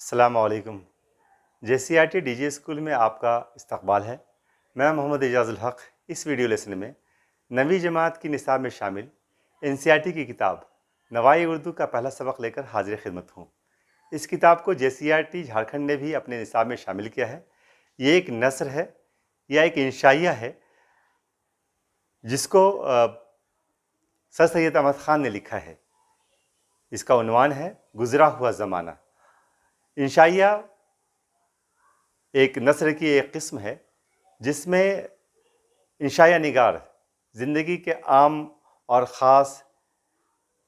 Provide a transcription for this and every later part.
अस्सलाम वालेकुम। JCRT DG school में आपका इस्तकबाल है। मैं मोहम्मद एजाज़ुल हक़ इस वीडियो लेसन में नवी जमात की निसाब में शामिल NCERT की किताब नवाई उर्दू का पहला सबक लेकर हाजिर खिदमत हूँ। इस किताब को JCRT झारखंड ने भी अपने निसाब में शामिल किया है। ये एक नस्र है या एक इंशाइया है जिसको सर सैयद अहमद ख़ान ने लिखा है। इसका उन्वान है गुज़रा हुआ ज़माना। इंशाइया एक नस्र की एक किस्म है जिसमें इंशाइया निगार ज़िंदगी के आम और ख़ास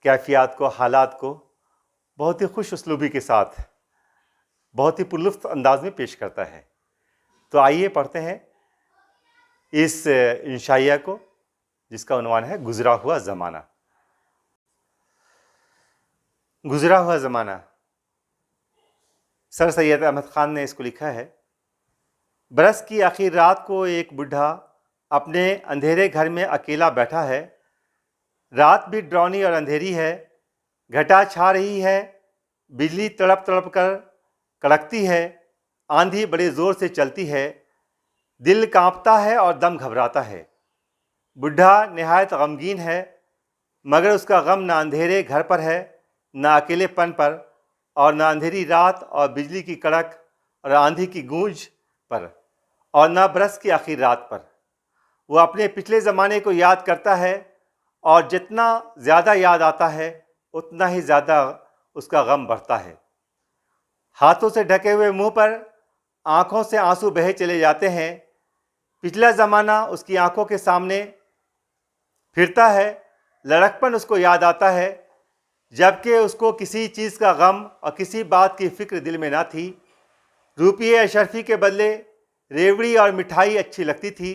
कैफियत को, हालात को बहुत ही खुश उसलूबी के साथ बहुत ही पुरलुत्फ़ अंदाज में पेश करता है। तो आइए पढ़ते हैं इस इंशाइया को जिसका उन्वान है गुज़रा हुआ ज़माना। गुज़रा हुआ ज़माना, सर सैयद अहमद ख़ान ने इसको लिखा है। बरस की आखिर रात को एक बूढ़ा अपने अंधेरे घर में अकेला बैठा है। रात भी डरावनी और अंधेरी है, घटा छा रही है, बिजली तड़प तड़प कर कड़कती है, आंधी बड़े ज़ोर से चलती है, दिल कांपता है और दम घबराता है। बूढ़ा निहायत गमगीन है, मगर उसका गम ना अंधेरे घर पर है, ना अकेलेपन पर, और ना अंधेरी रात और बिजली की कड़क और आंधी की गूंज पर, और ना बरस की आखिर रात पर। वो अपने पिछले ज़माने को याद करता है और जितना ज़्यादा याद आता है उतना ही ज़्यादा उसका गम बढ़ता है। हाथों से ढके हुए मुंह पर आँखों से आंसू बहे चले जाते हैं। पिछला ज़माना उसकी आंखों के सामने फिरता है, लड़कपन उसको याद आता है, जबकि उसको किसी चीज़ का गम और किसी बात की फ़िक्र दिल में ना थी। रुपये अशरफी के बदले रेवड़ी और मिठाई अच्छी लगती थी।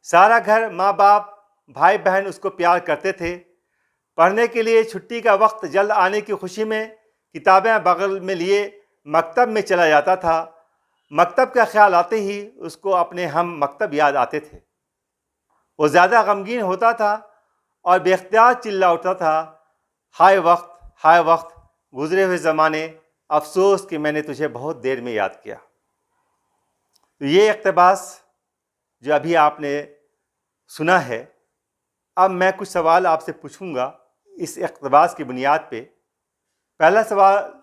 सारा घर, माँ बाप, भाई बहन उसको प्यार करते थे। पढ़ने के लिए छुट्टी का वक्त जल्द आने की खुशी में किताबें बगल में लिए मकतब में चला जाता था। मकतब का ख्याल आते ही उसको अपने हम मकतब याद आते थे। वो ज़्यादा गमगीन होता था और बेख्तियार चिल्ला उठता था, हाय वक्त, गुज़रे हुए ज़माने, अफसोस कि मैंने तुझे बहुत देर में याद किया। तो ये इक़्तिबास जो अभी आपने सुना है, अब मैं कुछ सवाल आपसे पूछूंगा इस इक़्तिबास की बुनियाद पे। पहला सवाल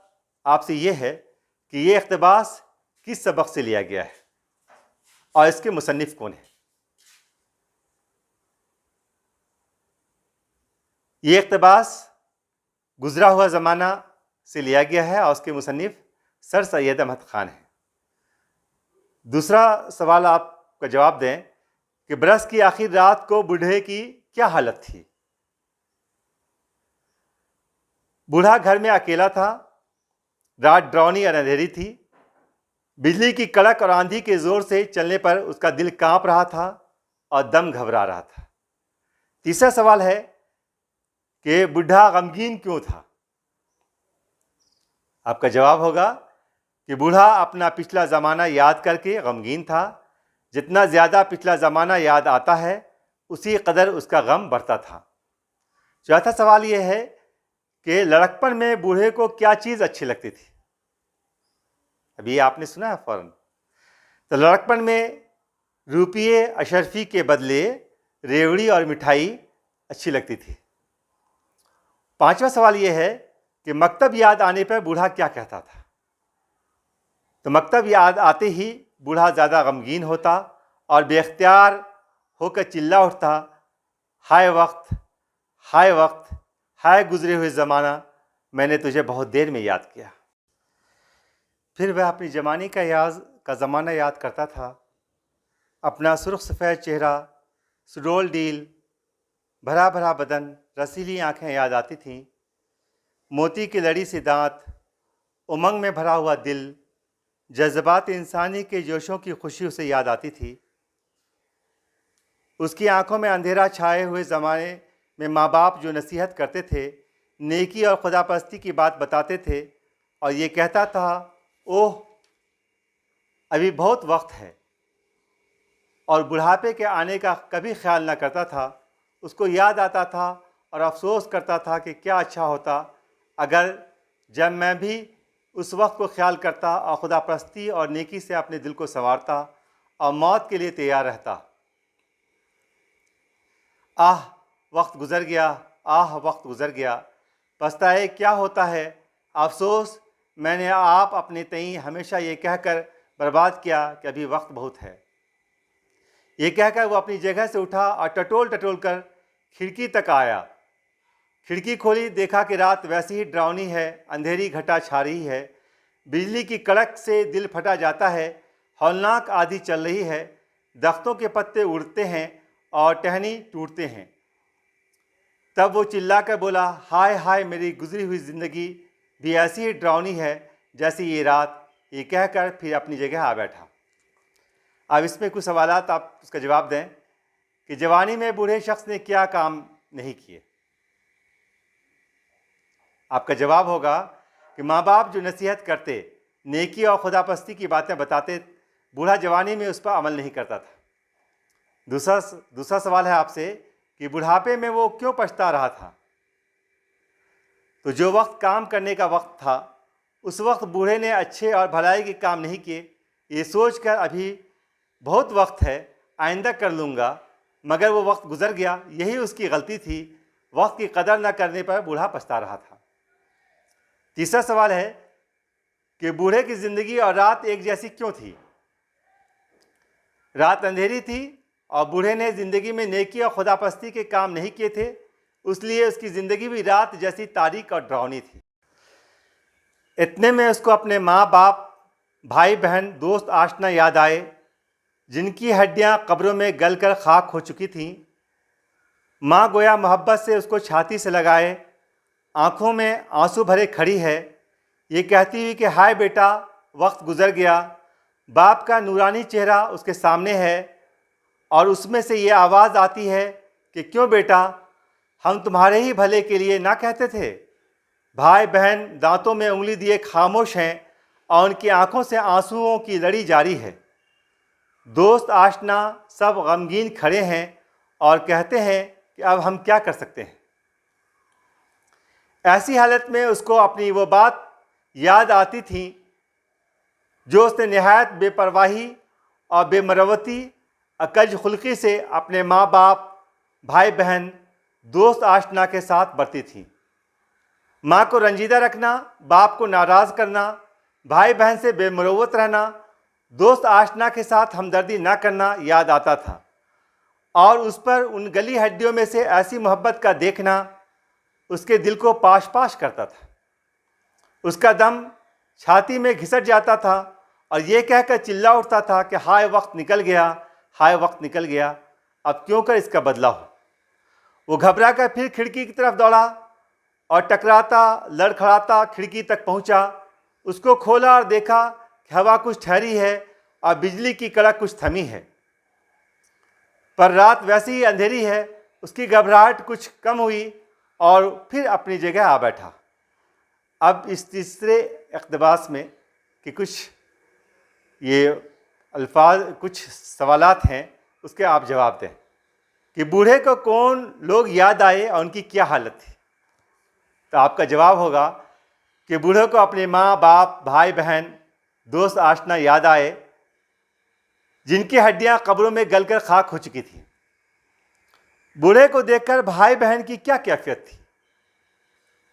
आपसे ये है कि ये इक़्तिबास किस सबक से लिया गया है और इसके मुसन्निफ़ कौन है। ये इक़्तिबास गुज़रा हुआ ज़माना से लिया गया है और उसके मुसन्निफ़ सर सैयद अहमद ख़ान हैं। दूसरा सवाल आपका जवाब दें कि बरस की आखिर रात को बूढ़े की क्या हालत थी। बूढ़ा घर में अकेला था, रात डरावनी और अंधेरी थी, बिजली की कड़क और आंधी के ज़ोर से चलने पर उसका दिल कांप रहा था और दम घबरा रहा था। तीसरा सवाल है कि बूढ़ा गमगीन क्यों था। आपका जवाब होगा कि बूढ़ा अपना पिछला ज़माना याद करके गमगीन था। जितना ज़्यादा पिछला ज़माना याद आता है उसी कदर उसका गम बढ़ता था। चौथा सवाल ये है कि लड़कपन में बूढ़े को क्या चीज़ अच्छी लगती थी। अभी आपने सुना है फ़ौरन। तो लड़कपन में रुपये अशरफी के बदले रेवड़ी और मिठाई अच्छी लगती थी। पांचवा सवाल ये है कि मकतब याद आने पर बूढ़ा क्या कहता था। तो मकतब याद आते ही बूढ़ा ज़्यादा गमगीन होता और बेख्तियार होकर चिल्ला उठता, हाय वक्त, हाय गुज़रे हुए ज़माना, मैंने तुझे बहुत देर में याद किया। फिर वह अपनी जवानी का ज़माना याद करता था। अपना सुर्ख सफ़ेद चेहरा, सुडोल डील, भरा भरा बदन, रसीली आँखें याद आती थीं। मोती की लड़ी से दांत, उमंग में भरा हुआ दिल, जज्बात इंसानी के जोशों की खुशी उसे याद आती थी। उसकी आंखों में अंधेरा छाए हुए ज़माने में माँ बाप जो नसीहत करते थे, नेकी और खुदापरस्ती की बात बताते थे और ये कहता था, ओह अभी बहुत वक्त है, और बुढ़ापे के आने का कभी ख्याल ना करता था। उसको याद आता था और अफसोस करता था कि क्या अच्छा होता अगर जब मैं भी उस वक्त को ख्याल करता और खुदा परस्ती और नेकी से अपने दिल को संवारता और मौत के लिए तैयार रहता। आह वक्त गुज़र गया, आह वक्त गुज़र गया, पछताए क्या होता है, अफसोस मैंने आप अपने तईं हमेशा ये कहकर बर्बाद किया कि अभी वक्त बहुत है। ये कहकर वो अपनी जगह से उठा और टटोल टटोल कर खिड़की तक आया। खिड़की खोली, देखा कि रात वैसी ही डरावनी है, अंधेरी घटा छा रही है, बिजली की कड़क से दिल फटा जाता है, हौलनाक आंधी चल रही है, दख्तों के पत्ते उड़ते हैं और टहनी टूटते हैं। तब वो चिल्लाकर बोला, हाय हाय मेरी गुजरी हुई ज़िंदगी भी ऐसी ही डरावनी है जैसी ये रात। ये कहकर फिर अपनी जगह आ बैठा। अब इसमें कुछ सवालात आप उसका जवाब दें कि जवानी में बूढ़े शख्स ने क्या काम नहीं किए। आपका जवाब होगा कि माँ बाप जो नसीहत करते, नेकी और खुदापस्ती की बातें बताते, बूढ़ा जवानी में उस पर अमल नहीं करता था। दूसरा सवाल है आपसे कि बुढ़ापे में वो क्यों पछता रहा था। तो जो वक्त काम करने का वक्त था, उस वक्त बूढ़े ने अच्छे और भलाई के काम नहीं किए। ये सोचकर अभी बहुत वक्त है, आइंदा कर लूँगा, मगर वो वक्त गुजर गया, यही उसकी गलती थी। वक्त की कदर न करने पर बूढ़ा पछता रहा था। तीसरा सवाल है कि बूढ़े की ज़िंदगी और रात एक जैसी क्यों थी। रात अंधेरी थी और बूढ़े ने ज़िंदगी में नेकी और खुदापस्ती के काम नहीं किए थे, इसलिए उसकी ज़िंदगी भी रात जैसी तारीक और डरावनी थी। इतने में उसको अपने माँ बाप, भाई बहन, दोस्त आशना याद आए, जिनकी हड्डियाँ कब्रों में गल कर खाक हो चुकी थीं। माँ गोया मोहब्बत से उसको छाती से लगाए, आँखों में आंसू भरे खड़ी है, ये कहती हुई कि हाय बेटा वक्त गुज़र गया। बाप का नूरानी चेहरा उसके सामने है और उसमें से ये आवाज़ आती है कि क्यों बेटा, हम तुम्हारे ही भले के लिए ना कहते थे। भाई बहन दांतों में उंगली दिए खामोश हैं और उनकी आंखों से आंसुओं की लड़ी जारी है। दोस्त आशना सब गमगीन खड़े हैं और कहते हैं कि अब हम क्या कर सकते हैं। ऐसी हालत में उसको अपनी वो बात याद आती थी जो उसने नहायत बेपरवाही और बेमरवती अकज खुल्की से अपने माँ बाप, भाई बहन, दोस्त आशना के साथ बरती थी। माँ को रंजीदा रखना, बाप को नाराज़ करना, भाई बहन से बेमरवत रहना, दोस्त आशना के साथ हमदर्दी ना करना याद आता था और उस पर उन गली हड्डियों में से ऐसी मोहब्बत का देखना उसके दिल को पाश पाश करता था। उसका दम छाती में घिसट जाता था और ये कहकर चिल्ला उठता था कि हाय वक्त निकल गया, हाय वक्त निकल गया, अब क्यों कर इसका बदला हो। वो घबरा कर फिर खिड़की की तरफ दौड़ा और टकराता लड़खड़ाता खिड़की तक पहुंचा। उसको खोला और देखा कि हवा कुछ ठहरी है और बिजली की कड़क कुछ थमी है, पर रात वैसी ही अंधेरी है। उसकी घबराहट कुछ कम हुई और फिर अपनी जगह आ बैठा। अब इस तीसरे इक़्तिबास में कि कुछ ये अल्फाज, कुछ सवालात हैं, उसके आप जवाब दें कि बूढ़े को कौन लोग याद आए और उनकी क्या हालत थी। तो आपका जवाब होगा कि बूढ़े को अपने माँ बाप, भाई बहन, दोस्त आशना याद आए, जिनकी हड्डियाँ कब्रों में गलकर खाक हो चुकी थी। बूढ़े को देखकर भाई बहन की क्या कैफियत थी।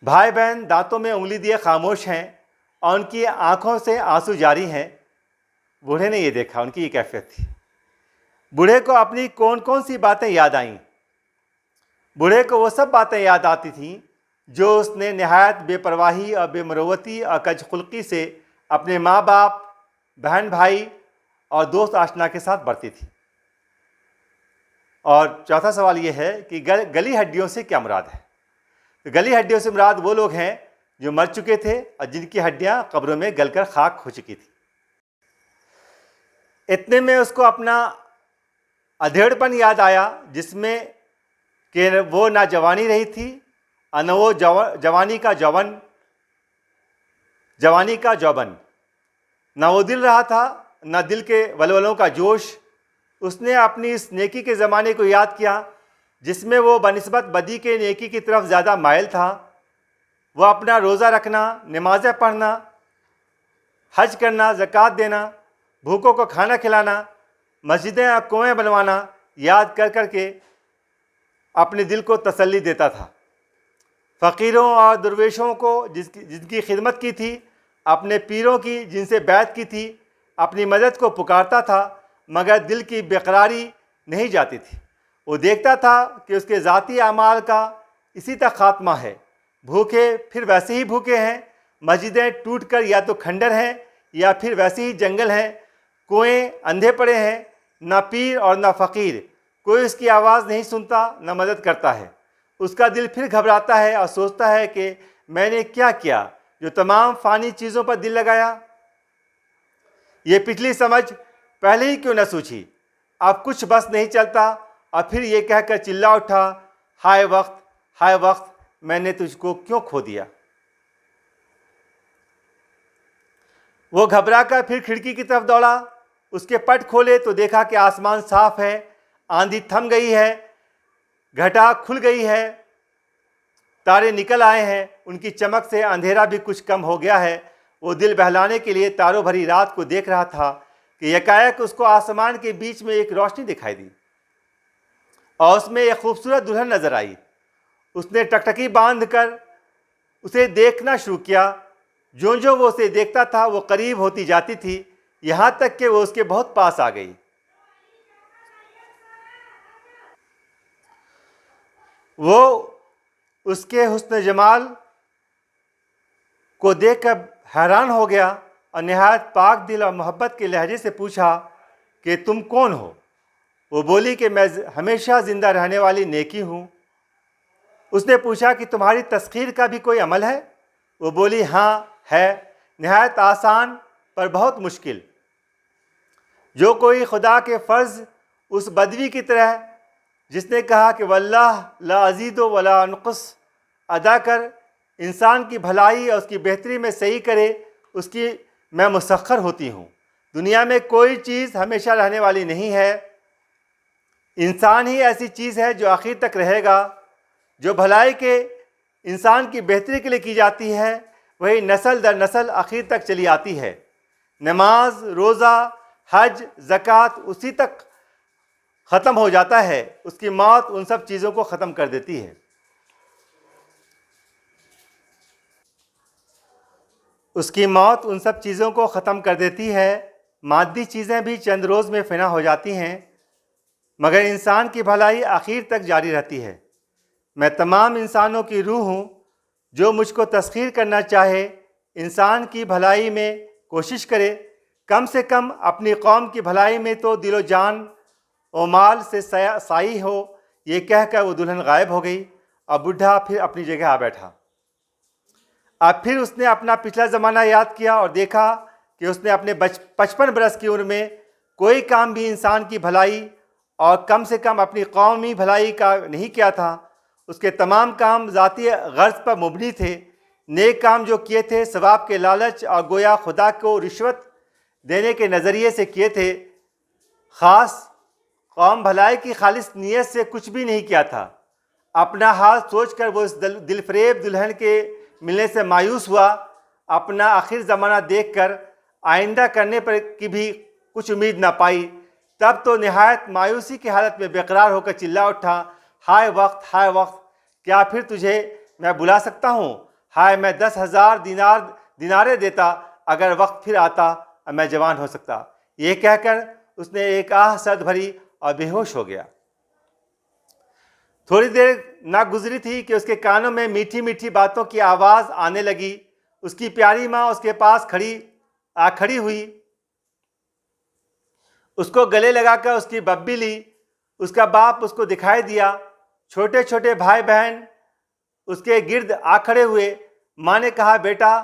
भाई बहन दांतों में उंगली दिए खामोश हैं और उनकी आंखों से आंसू जारी हैं। बूढ़े ने ये देखा, उनकी ये कैफियत थी। बूढ़े को अपनी कौन कौन सी बातें याद आईं। बूढ़े को वो सब बातें याद आती थीं जो उसने नहायत बेपरवाही और बेमरवती और कजखुल्की से अपने माँ बाप, बहन भाई और दोस्त आशना के साथ बरती थी। और चौथा सवाल ये है कि गली हड्डियों से क्या मुराद है। तो गली हड्डियों से मुराद वो लोग हैं जो मर चुके थे और जिनकी हड्डियां कब्रों में गलकर खाक हो चुकी थी। इतने में उसको अपना अधेड़पन याद आया, जिसमें कि वो ना जवानी रही थी और न वो जवानी का जौबन, ना वो दिल रहा था, ना दिल के वलवलों का जोश। उसने अपनी इस नेकी के ज़माने को याद किया जिसमें वो बनिस्बत बदी के नेकी की तरफ ज़्यादा मायल था। वह अपना रोज़ा रखना, नमाज़ें पढ़ना, हज करना, ज़कात देना, भूखों को खाना खिलाना, मस्जिदें और कुएँ बनवाना याद कर कर के अपने दिल को तसल्ली देता था। फ़कीरों और दरवेशों को जिनकी खिदमत की थी, अपने पीरों की जिनसे बैत की थी, अपनी मदद को पुकारता था, मगर दिल की बेकरारी नहीं जाती थी। वो देखता था कि उसके ज़ाती अमाल का इसी तक ख़ात्मा है। भूखे फिर वैसे ही भूखे हैं, मस्जिदें टूटकर या तो खंडर हैं या फिर वैसे ही जंगल हैं, कुएँ अंधे पड़े हैं, न पीर और न फ़कीर, कोई उसकी आवाज़ नहीं सुनता, न मदद करता है। उसका दिल फिर घबराता है और सोचता है कि मैंने क्या किया जो तमाम फ़ानी चीज़ों पर दिल लगाया। ये पिछली समझ पहले ही क्यों न सूझी। अब कुछ बस नहीं चलता और फिर ये कहकर चिल्ला उठा, हाय वक्त, मैंने तुझको क्यों खो दिया। वो घबरा कर फिर खिड़की की तरफ दौड़ा। उसके पट खोले तो देखा कि आसमान साफ है, आंधी थम गई है, घटा खुल गई है, तारे निकल आए हैं, उनकी चमक से अंधेरा भी कुछ कम हो गया है। वो दिल बहलाने के लिए तारों भरी रात को देख रहा था कि एकाएक उसको आसमान के बीच में एक रोशनी दिखाई दी और उसमें एक खूबसूरत दुल्हन नजर आई। उसने टकटकी बांधकर उसे देखना शुरू किया। जो जो वो उसे देखता था वो करीब होती जाती थी, यहाँ तक कि वो उसके बहुत पास आ गई। वो उसके हुस्न जमाल को देखकर हैरान हो गया और नहायत पाक दिल और मोहब्बत के लहजे से पूछा कि तुम कौन हो। वो बोली कि मैं हमेशा ज़िंदा रहने वाली नेकी हूँ। उसने पूछा कि तुम्हारी तस्खीर का भी कोई अमल है। वो बोली हाँ है, नहायत आसान पर बहुत मुश्किल। जो कोई खुदा के फ़र्ज़ उस बदवी की तरह जिसने कहा कि वल्लाह ला अज़ीदो वला अनक़ुस अदा कर इंसान की भलाई और उसकी बेहतरी में सही करे, उसकी मैं मुसख्खर होती हूँ। दुनिया में कोई चीज़ हमेशा रहने वाली नहीं है। इंसान ही ऐसी चीज़ है जो आखिर तक रहेगा। जो भलाई के इंसान की बेहतरी के लिए की जाती है वही नस्ल दर नस्ल आखिर तक चली आती है। नमाज, रोज़ा, हज, ज़कात उसी तक ख़त्म हो जाता है। उसकी मौत उन सब चीज़ों को ख़त्म कर देती है। उसकी मौत उन सब चीज़ों को ख़त्म कर देती है। मादी चीज़ें भी चंद रोज़ में फ़ना हो जाती हैं, मगर इंसान की भलाई आखिर तक जारी रहती है। मैं तमाम इंसानों की रूह हूँ। जो मुझको तस्खीर करना चाहे, इंसान की भलाई में कोशिश करे, कम से कम अपनी कौम की भलाई में तो दिलो जान और माल से साई हो। ये कहकर वो दुल्हन गायब हो गई और बुढ़ा फिर अपनी जगह आ बैठा। अब फिर उसने अपना पिछला ज़माना याद किया और देखा कि उसने अपने 55 बरस की उम्र में कोई काम भी इंसान की भलाई और कम से कम अपनी कौमी भलाई का नहीं किया था। उसके तमाम काम ज़ाती गर्ज पर मुबनी थे। नेक काम जो किए थे सवाब के लालच और गोया खुदा को रिश्वत देने के नज़रिए से किए थे। ख़ास कौम भलाई की खालिस नीयत से कुछ भी नहीं किया था। अपना हाल सोचकर वो इस दिलफरेब दुल्हन के मिलने से मायूस हुआ। अपना आखिर ज़माना देखकर आइंदा करने पर की भी कुछ उम्मीद ना पाई। तब तो नहायत मायूसी की हालत में बेकरार होकर चिल्ला उठा, हाय वक्त, क्या फिर तुझे मैं बुला सकता हूँ? हाय मैं 10,000 दिनारे देता अगर वक्त फिर आता और मैं जवान हो सकता। ये कहकर उसने एक आह सर्द भरी और बेहोश हो गया। थोड़ी देर ना गुजरी थी कि उसके कानों में मीठी मीठी बातों की आवाज़ आने लगी। उसकी प्यारी माँ उसके पास खड़ी हुई, उसको गले लगाकर उसकी बब्बी ली। उसका बाप उसको दिखाई दिया। छोटे छोटे भाई बहन उसके गिर्द आ खड़े हुए। माँ ने कहा, बेटा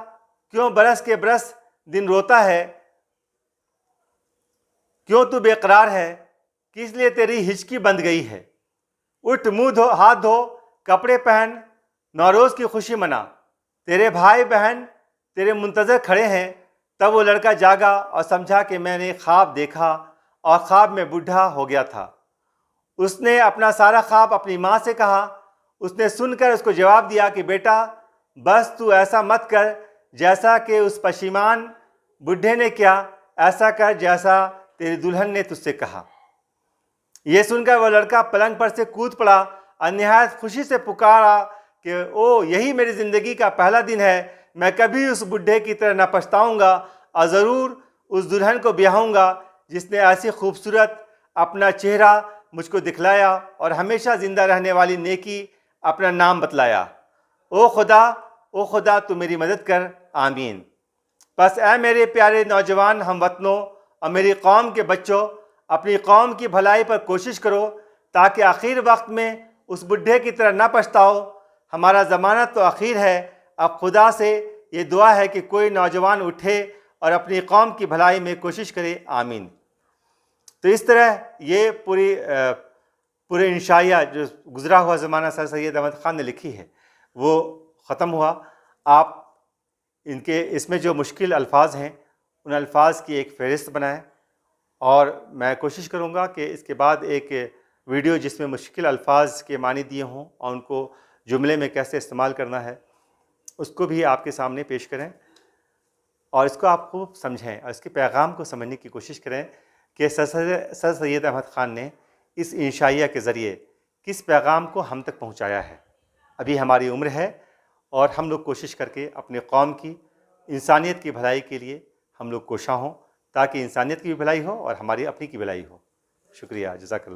क्यों बरस के बरस दिन रोता है? क्यों तू बेकरार है? किस लिए तेरी हिचकी बंद गई है? उठ, मुंह धो, हाथ धो, कपड़े पहन, नौरोज़ की खुशी मना। तेरे भाई बहन तेरे मुंतज़र खड़े हैं। तब वो लड़का जागा और समझा कि मैंने ख्वाब देखा और ख्वाब में बूढ़ा हो गया था। उसने अपना सारा ख्वाब अपनी माँ से कहा। उसने सुनकर उसको जवाब दिया कि बेटा बस तू ऐसा मत कर जैसा कि उस पशीमान बुढ़े ने क्या, ऐसा कर जैसा तेरी दुल्हन ने तुझसे कहा। यह सुनकर वह लड़का पलंग पर से कूद पड़ा और निहायत खुशी से पुकारा कि ओ, यही मेरी ज़िंदगी का पहला दिन है। मैं कभी उस बुढ़े की तरह न पछताऊंगा और ज़रूर उस दुल्हन को ब्याहूंगा जिसने ऐसी खूबसूरत अपना चेहरा मुझको दिखलाया और हमेशा ज़िंदा रहने वाली नेकी अपना नाम बतलाया। ओ खुदा तू मेरी मदद कर, आमीन। बस ऐ मेरे प्यारे नौजवान हमवतनों और मेरी कौम के बच्चों, अपनी कौम की भलाई पर कोशिश करो ताकि आखिर वक्त में उस बुढ़े की तरह न पछताओ। हमारा ज़माना तो आखिर है। अब खुदा से ये दुआ है कि कोई नौजवान उठे और अपनी कौम की भलाई में कोशिश करे, आमीन। तो इस तरह ये पूरे इंशाइया जो गुज़रा हुआ ज़माना सर सैयद अहमद ख़ान ने लिखी है वो ख़त्म हुआ। आप इनके इसमें जो मुश्किल अल्फाज हैं उन अल्फाज की एक फ़हरिस्त बनाएं और मैं कोशिश करूँगा कि इसके बाद एक वीडियो जिसमें मुश्किल अल्फाज के मानी दिए हों और उनको जुमले में कैसे इस्तेमाल करना है उसको भी आपके सामने पेश करें और इसको आप खूब समझें और इसके पैगाम को समझने की कोशिश करें कि सर सैयद अहमद ख़ान ने इस इंशाइया के ज़रिए किस पैगाम को हम तक पहुँचाया है। अभी हमारी उम्र है और हम लोग कोशिश करके अपने कौम की इंसानियत की भलाई के लिए हम लोग कोशा हों ताकि इंसानियत की भी भलाई हो और हमारी अपनी की भलाई हो। शुक्रिया, जज़ाकल्लाह।